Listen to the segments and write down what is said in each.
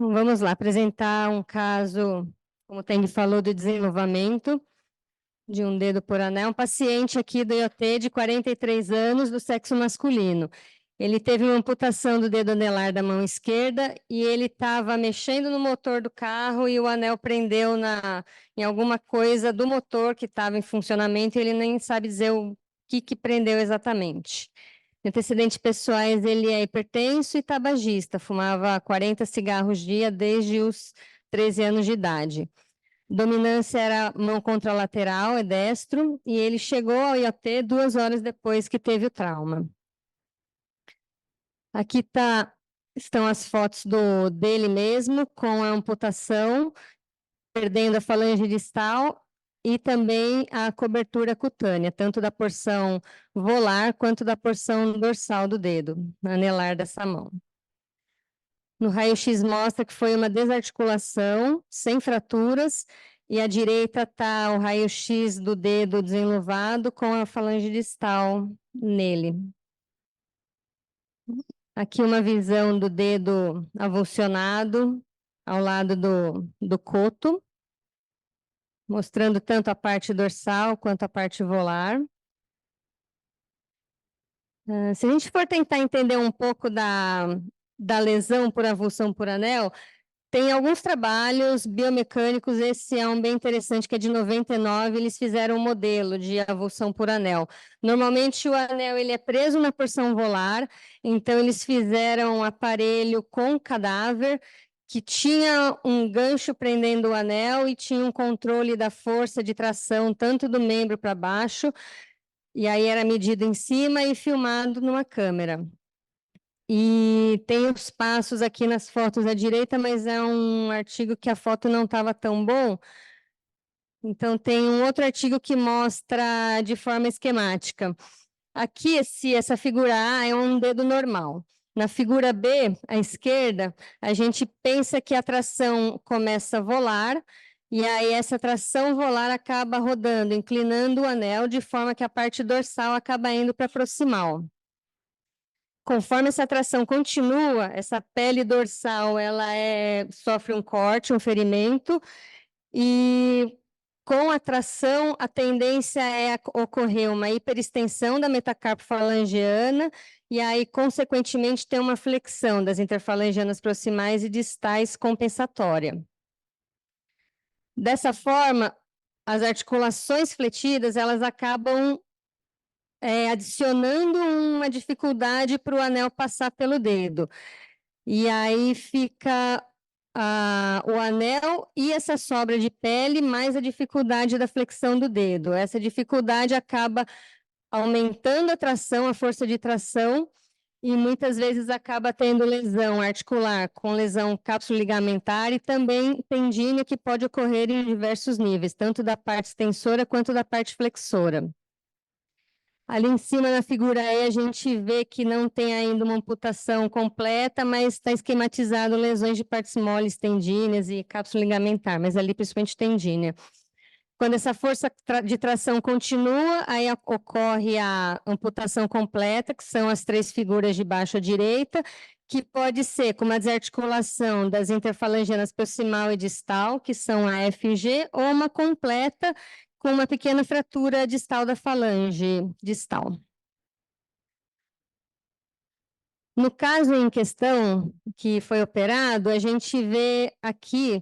Vamos lá, apresentar um caso, como o Teng falou, do desenvolvimento de um dedo por anel. Um paciente aqui do IoT de 43 anos, do sexo masculino. Ele teve uma amputação do dedo anelar da mão esquerda e ele estava mexendo no motor do carro e o anel prendeu em alguma coisa do motor que estava em funcionamento e ele nem sabe dizer o que prendeu exatamente. Antecedentes pessoais, ele é hipertenso e tabagista, fumava 40 cigarros dia desde os 13 anos de idade. Dominância era mão contralateral, é destro, e ele chegou ao IoT 2 horas depois que teve o trauma. Aqui estão as fotos dele mesmo, com a amputação, perdendo a falange distal e também a cobertura cutânea, tanto da porção volar quanto da porção dorsal do dedo, anelar dessa mão. No raio-x mostra que foi uma desarticulação, sem fraturas, e à direita está o raio-x do dedo desenluvado com a falange distal nele. Aqui uma visão do dedo avulsionado ao lado do coto, mostrando tanto a parte dorsal quanto a parte volar. Se a gente for tentar entender um pouco da lesão por avulsão por anel, tem alguns trabalhos biomecânicos, esse é um bem interessante, que é de 99, eles fizeram um modelo de avulsão por anel. Normalmente o anel ele é preso na porção volar, então eles fizeram um aparelho com cadáver, que tinha um gancho prendendo o anel e tinha um controle da força de tração, tanto do membro para baixo, e aí era medido em cima e filmado numa câmera. E tem os passos aqui nas fotos à direita, mas é um artigo que a foto não estava tão bom. Então, tem um outro artigo que mostra de forma esquemática. Aqui, essa figura A é um dedo normal. Na figura B, à esquerda, a gente pensa que a tração começa a volar, e aí essa tração volar acaba rodando, inclinando o anel, de forma que a parte dorsal acaba indo para proximal. Conforme essa tração continua, essa pele dorsal sofre um corte, um ferimento, e com a tração, a tendência é ocorrer uma hiperextensão da metacarpo falangeana, e aí, consequentemente, tem uma flexão das interfalangianas proximais e distais compensatória. Dessa forma, as articulações fletidas, elas acabam adicionando uma dificuldade para o anel passar pelo dedo. E aí fica o anel e essa sobra de pele, mais a dificuldade da flexão do dedo. Essa dificuldade acaba aumentando a tração, a força de tração, e muitas vezes acaba tendo lesão articular, com lesão cápsula ligamentar e também tendínea, que pode ocorrer em diversos níveis, tanto da parte extensora quanto da parte flexora. Ali em cima na figura E a gente vê que não tem ainda uma amputação completa, mas está esquematizado lesões de partes moles, tendíneas e cápsula ligamentar, mas ali principalmente tendínea. Quando essa força de tração continua, aí ocorre a amputação completa, que são as 3 figuras de baixo à direita, que pode ser com uma desarticulação das interfalangianas proximal e distal, que são a FG, ou uma completa, com uma pequena fratura distal da falange distal. No caso em questão, que foi operado, a gente vê aqui,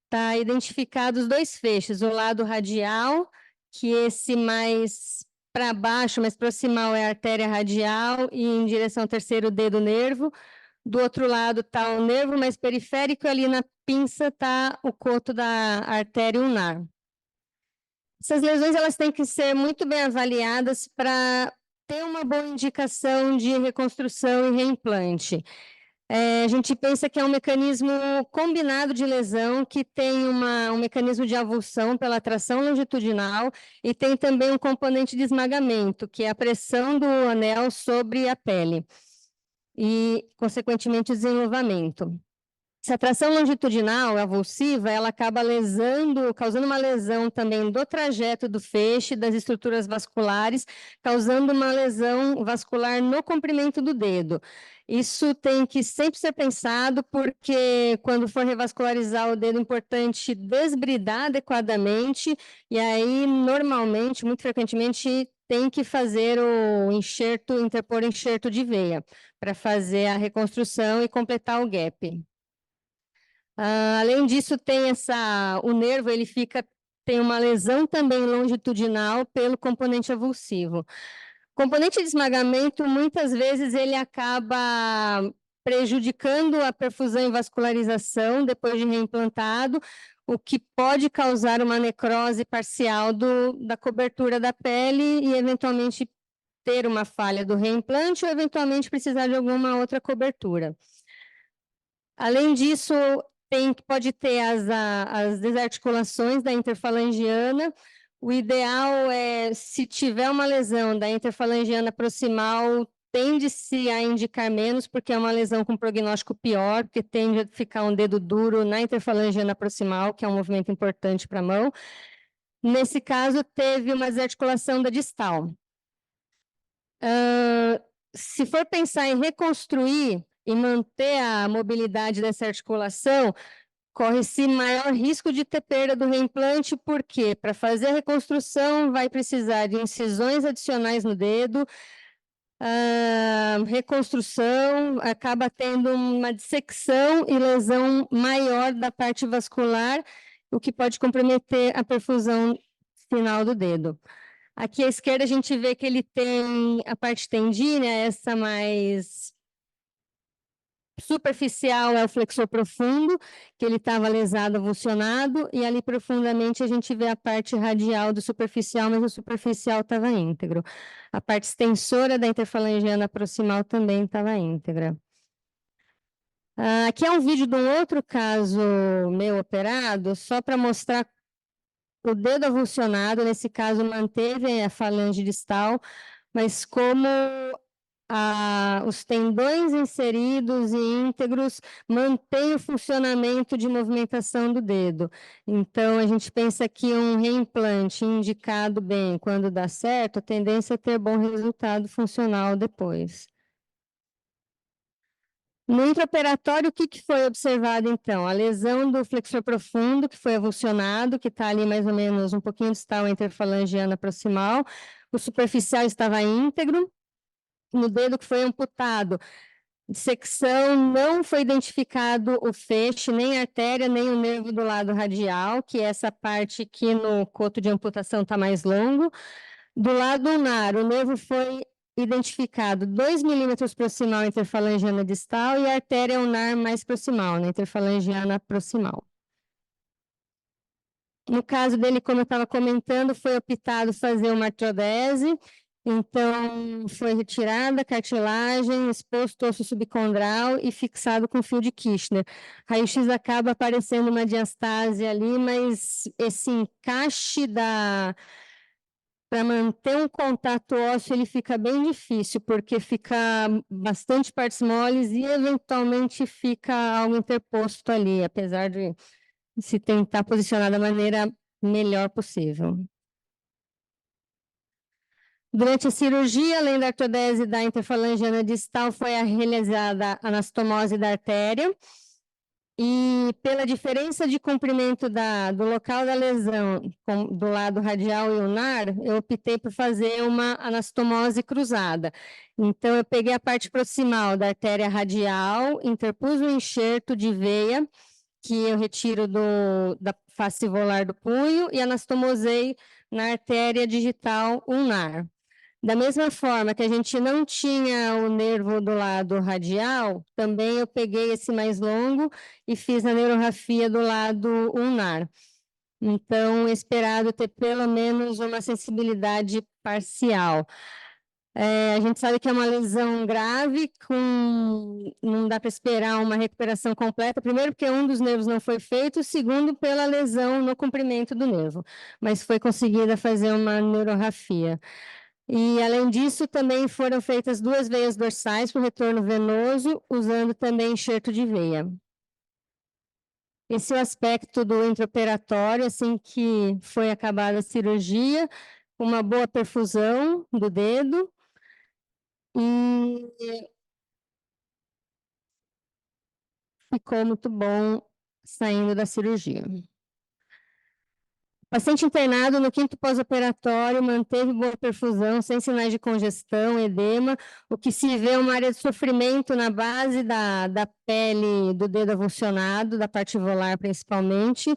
está identificado os 2 feixes, o lado radial, que esse mais para baixo, mais proximal é a artéria radial e em direção ao terceiro dedo nervo. Do outro lado está o nervo mais periférico, ali na pinça está o coto da artéria ulnar. Essas lesões elas têm que ser muito bem avaliadas para ter uma boa indicação de reconstrução e reimplante. A gente pensa que é um mecanismo combinado de lesão, que tem um mecanismo de avulsão pela tração longitudinal e tem também um componente de esmagamento, que é a pressão do anel sobre a pele e, consequentemente, o desenvolvimento. Essa tração longitudinal avulsiva, ela acaba causando uma lesão também do trajeto do feixe, das estruturas vasculares, causando uma lesão vascular no comprimento do dedo. Isso tem que sempre ser pensado, porque quando for revascularizar o dedo, é importante desbridar adequadamente, e aí, normalmente, muito frequentemente, tem que fazer o enxerto, interpor enxerto de veia, para fazer a reconstrução e completar o gap. Além disso, o nervo tem uma lesão também longitudinal pelo componente avulsivo. O componente de esmagamento, muitas vezes, ele acaba prejudicando a perfusão e vascularização depois de reimplantado, o que pode causar uma necrose parcial da cobertura da pele e, eventualmente, ter uma falha do reimplante ou, eventualmente, precisar de alguma outra cobertura. Além disso, pode ter as desarticulações da interfalangiana. O ideal é, se tiver uma lesão da interfalangiana proximal, tende-se a indicar menos, porque é uma lesão com prognóstico pior, porque tende a ficar um dedo duro na interfalangiana proximal, que é um movimento importante para a mão. Nesse caso, teve uma desarticulação da distal. Se for pensar em reconstruir e manter a mobilidade dessa articulação, corre-se maior risco de ter perda do reimplante, porque para fazer a reconstrução vai precisar de incisões adicionais no dedo, reconstrução, acaba tendo uma dissecção e lesão maior da parte vascular, o que pode comprometer a perfusão final do dedo. Aqui à esquerda a gente vê que ele tem a parte tendínea, essa mais superficial é o flexor profundo, que ele estava lesado, avulsionado, e ali profundamente a gente vê a parte radial do superficial, mas o superficial estava íntegro. A parte extensora da interfalangiana proximal também estava íntegra. Aqui é um vídeo de um outro caso meu operado, só para mostrar o dedo avulsionado, nesse caso manteve a falange distal, mas como os tendões inseridos e íntegros mantêm o funcionamento de movimentação do dedo. Então, a gente pensa que um reimplante indicado bem quando dá certo, a tendência é ter bom resultado funcional depois. No intraoperatório, o que foi observado, então? A lesão do flexor profundo, que foi avulsionado, que está ali mais ou menos um pouquinho distal entre a falangiana proximal. O superficial estava íntegro. No dedo que foi amputado, dissecção, não foi identificado o feixe, nem a artéria, nem o nervo do lado radial, que é essa parte que no coto de amputação está mais longo. Do lado ulnar, o nervo foi identificado 2 milímetros proximal interfalangiana distal e a artéria ulnar mais proximal, na interfalangiana proximal. No caso dele, como eu estava comentando, foi optado fazer uma artrodese, então foi retirada a cartilagem, exposto osso subcondral e fixado com fio de Kirchner. Raio-X acaba aparecendo uma diastase ali, mas esse encaixe para manter um contato ósseo, ele fica bem difícil, porque fica bastante partes moles e, eventualmente, fica algo interposto ali, apesar de se tentar posicionar da maneira melhor possível. Durante a cirurgia, além da artrodese da interfalangiana distal, foi realizada a anastomose da artéria, e pela diferença de comprimento do local da lesão, do lado radial e ulnar, eu optei por fazer uma anastomose cruzada. Então, eu peguei a parte proximal da artéria radial, interpus o enxerto de veia, que eu retiro da face volar do punho, e anastomosei na artéria digital ulnar. Da mesma forma que a gente não tinha o nervo do lado radial, também eu peguei esse mais longo e fiz a neurografia do lado ulnar. Então, esperado ter pelo menos uma sensibilidade parcial. A gente sabe que é uma lesão grave, não dá para esperar uma recuperação completa, primeiro porque um dos nervos não foi feito, segundo pela lesão no comprimento do nervo, mas foi conseguida fazer uma neurografia. E, além disso, também foram feitas 2 veias dorsais para o retorno venoso, usando também enxerto de veia. Esse é o aspecto do intraoperatório, assim que foi acabada a cirurgia, uma boa perfusão do dedo. E ficou muito bom saindo da cirurgia. Paciente internado no quinto pós-operatório manteve boa perfusão, sem sinais de congestão, edema. O que se vê é uma área de sofrimento na base da pele do dedo avulsionado, da parte volar principalmente,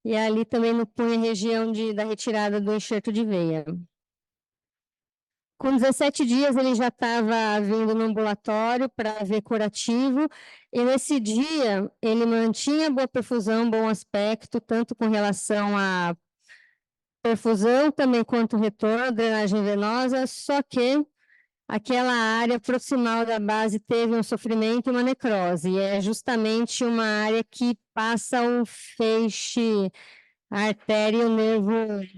e ali também no punho, a região da retirada do enxerto de veia. Com 17 dias, ele já estava vindo no ambulatório para ver curativo, e nesse dia ele mantinha boa perfusão, bom aspecto, tanto com relação à perfusão, também quanto retorno, drenagem venosa, só que aquela área proximal da base teve um sofrimento e uma necrose, e é justamente uma área que passa o feixe, a artéria e o nervo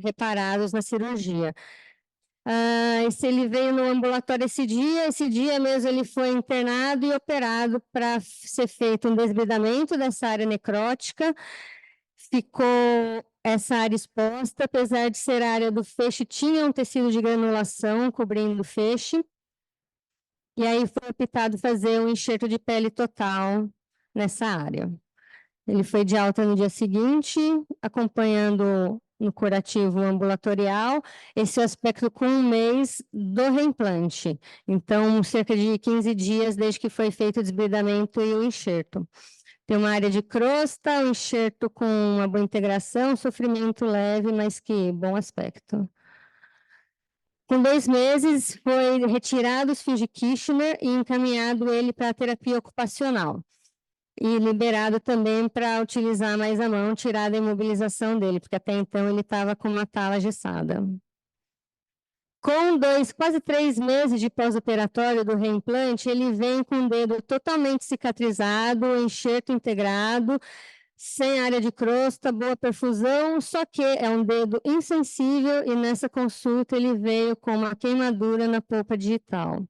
reparados na cirurgia. Se ele veio no ambulatório esse dia mesmo ele foi internado e operado para ser feito um desbridamento dessa área necrótica. Ficou essa área exposta, apesar de ser a área do feixe, tinha um tecido de granulação cobrindo o feixe. E aí foi optado fazer um enxerto de pele total nessa área. Ele foi de alta no dia seguinte, acompanhando no curativo ambulatorial, esse é o aspecto com 1 mês do reimplante. Então, cerca de 15 dias desde que foi feito o desbridamento e o enxerto. Tem uma área de crosta, um enxerto com uma boa integração, sofrimento leve, mas que bom aspecto. Com 2 meses, foi retirado os fios de Kirchner e encaminhado ele para a terapia ocupacional. E liberado também para utilizar mais a mão, tirar a imobilização dele, porque até então ele estava com uma tala engessada. Com quase 3 meses de pós-operatório do reimplante, ele vem com o dedo totalmente cicatrizado, enxerto integrado, sem área de crosta, boa perfusão, só que é um dedo insensível e nessa consulta ele veio com uma queimadura na polpa digital.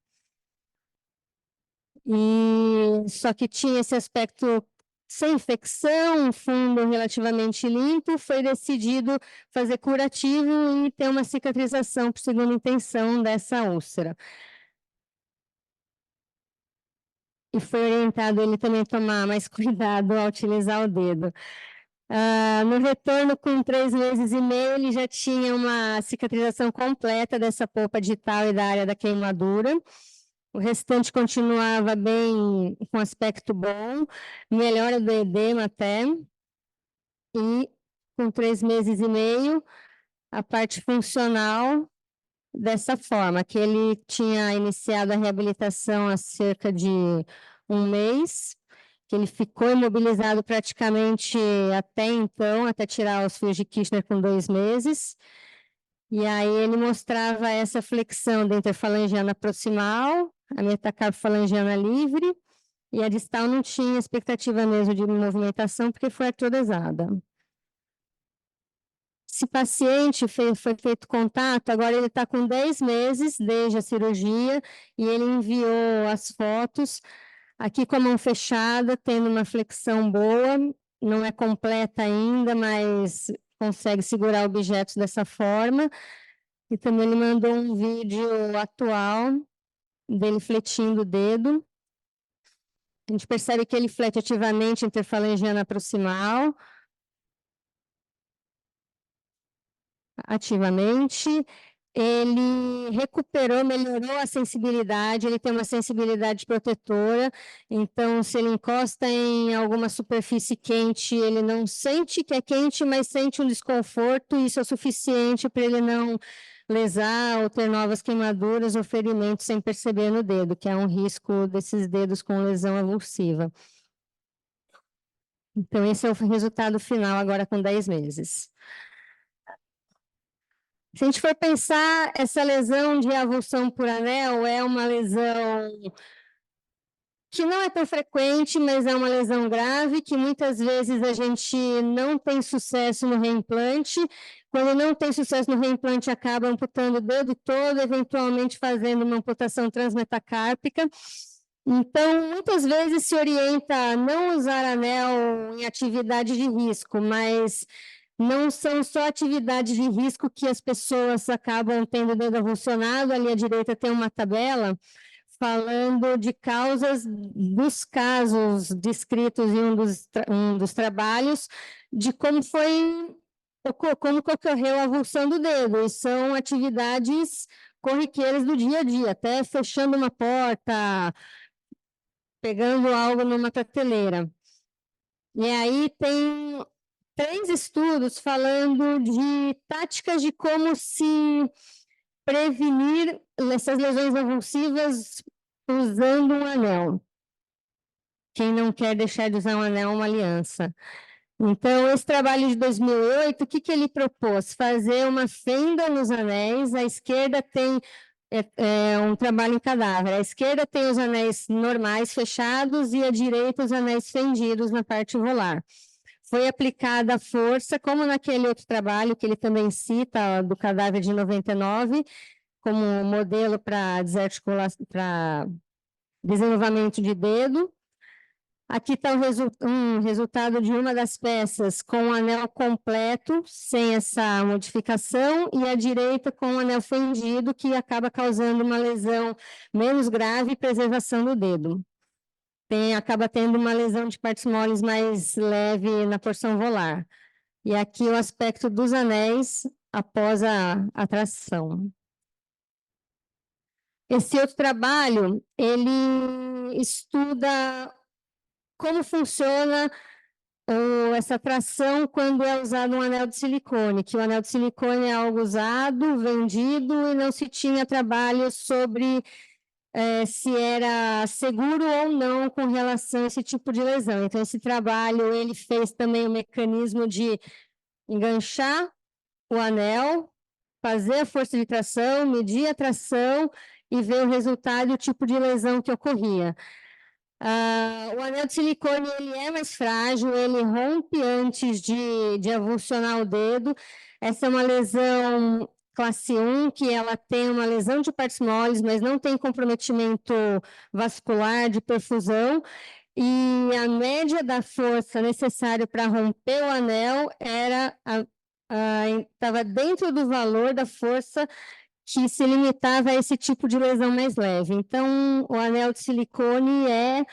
E só que tinha esse aspecto sem infecção, um fundo relativamente limpo, foi decidido fazer curativo e ter uma cicatrização por segunda intenção dessa úlcera. E foi orientado ele também a tomar mais cuidado ao utilizar o dedo. No retorno, com 3 meses e meio, ele já tinha uma cicatrização completa dessa polpa digital e da área da queimadura. O restante continuava bem, com aspecto bom, melhora do edema até. E com 3 meses e meio, a parte funcional dessa forma, que ele tinha iniciado a reabilitação há cerca de 1 mês, que ele ficou imobilizado praticamente até então, até tirar os fios de Kirchner com 2 meses. E aí ele mostrava essa flexão da interfalangiana proximal, a metacarpofalangiana livre, e a distal não tinha expectativa mesmo de movimentação, porque foi artroderada. Esse paciente foi feito contato, agora ele está com 10 meses desde a cirurgia, e ele enviou as fotos, aqui com a mão fechada, tendo uma flexão boa, não é completa ainda, mas consegue segurar objetos dessa forma. E também ele mandou um vídeo atual dele fletindo o dedo. A gente percebe que ele flete ativamente a interfalangiana proximal. Ativamente. Ele recuperou, melhorou a sensibilidade, ele tem uma sensibilidade protetora, então se ele encosta em alguma superfície quente, ele não sente que é quente, mas sente um desconforto, e isso é o suficiente para ele não lesar ou ter novas queimaduras ou ferimentos sem perceber no dedo, que é um risco desses dedos com lesão avulsiva. Então esse é o resultado final agora com 10 meses. Se a gente for pensar, essa lesão de avulsão por anel é uma lesão que não é tão frequente, mas é uma lesão grave, que muitas vezes a gente não tem sucesso no reimplante. Quando não tem sucesso no reimplante, acaba amputando o dedo todo, eventualmente fazendo uma amputação transmetacárpica. Então, muitas vezes se orienta a não usar anel em atividade de risco, mas não são só atividades de risco que as pessoas acabam tendo o dedo avulsionado. Ali à direita tem uma tabela falando de causas dos casos descritos em um dos trabalhos, de como que ocorreu a avulsão do dedo, e são atividades corriqueiras do dia a dia, até fechando uma porta, pegando algo numa prateleira. E aí tem 3 estudos falando de táticas de como se prevenir essas lesões avulsivas usando um anel. Quem não quer deixar de usar um anel, uma aliança. Então, esse trabalho de 2008, o que ele propôs? Fazer uma fenda nos anéis. À esquerda tem um trabalho em cadáver. À esquerda tem os anéis normais fechados e à direita os anéis fendidos na parte volar. Foi aplicada a força, como naquele outro trabalho que ele também cita, do cadáver de 99, como modelo para desenvolvimento de dedo. Aqui está um resultado de uma das peças com o anel completo, sem essa modificação, e à direita com o anel fendido, que acaba causando uma lesão menos grave e preservação do dedo. Acaba tendo uma lesão de partes moles mais leve na porção volar. E aqui o aspecto dos anéis após a tração. Esse outro trabalho, ele estuda como funciona essa tração quando é usado um anel de silicone, que o anel de silicone é algo usado, vendido, e não se tinha trabalho sobre se era seguro ou não com relação a esse tipo de lesão. Então, esse trabalho, ele fez também o mecanismo de enganchar o anel, fazer a força de tração, medir a tração e ver o resultado e o tipo de lesão que ocorria. O anel de silicone ele é mais frágil, ele rompe antes de avulsionar o dedo. Essa é uma lesão classe 1, que ela tem uma lesão de partes moles, mas não tem comprometimento vascular de perfusão. E a média da força necessária para romper o anel estava dentro do valor da força que se limitava a esse tipo de lesão mais leve. Então, o anel de silicone é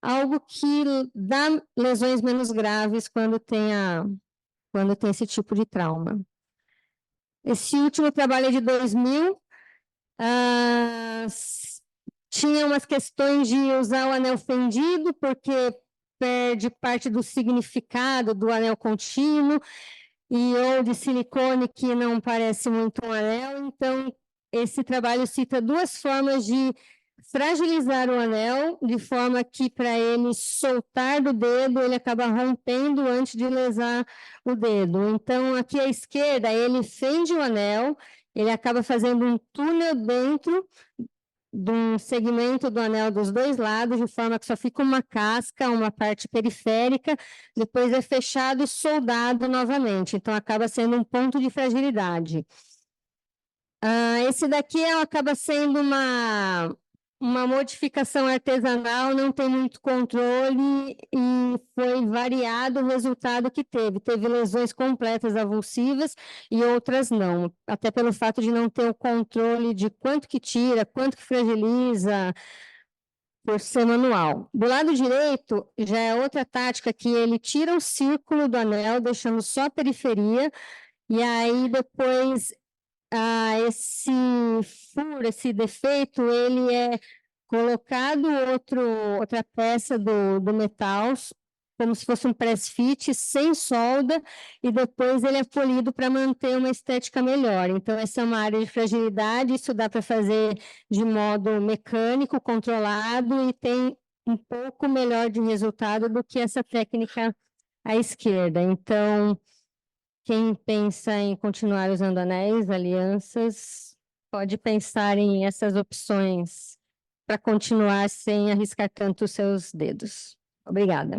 algo que dá lesões menos graves quando tem esse tipo de trauma. Esse último trabalho é de 2000, tinha umas questões de usar o anel fendido, porque perde parte do significado do anel contínuo, ou de silicone, que não parece muito um anel. Então, esse trabalho cita 2 formas de fragilizar o anel, de forma que, para ele soltar do dedo, ele acaba rompendo antes de lesar o dedo. Então, aqui à esquerda, ele fende o anel, ele acaba fazendo um túnel dentro de um segmento do anel dos 2 lados, de forma que só fica uma casca, uma parte periférica, depois é fechado e soldado novamente. Então, acaba sendo um ponto de fragilidade. Esse daqui acaba sendo uma modificação artesanal, não tem muito controle e foi variado o resultado que teve. Teve lesões completas avulsivas e outras não, até pelo fato de não ter o controle de quanto que tira, quanto que fragiliza, por ser manual. Do lado direito, já é outra tática, que ele tira o círculo do anel, deixando só a periferia, e aí depois esse furo, esse defeito, ele é colocado outra peça do metal, como se fosse um press-fit, sem solda, e depois ele é polido para manter uma estética melhor. Então, essa é uma área de fragilidade, isso dá para fazer de modo mecânico, controlado, e tem um pouco melhor de resultado do que essa técnica à esquerda. Então, quem pensa em continuar usando anéis, alianças, pode pensar em essas opções para continuar sem arriscar tanto os seus dedos. Obrigada.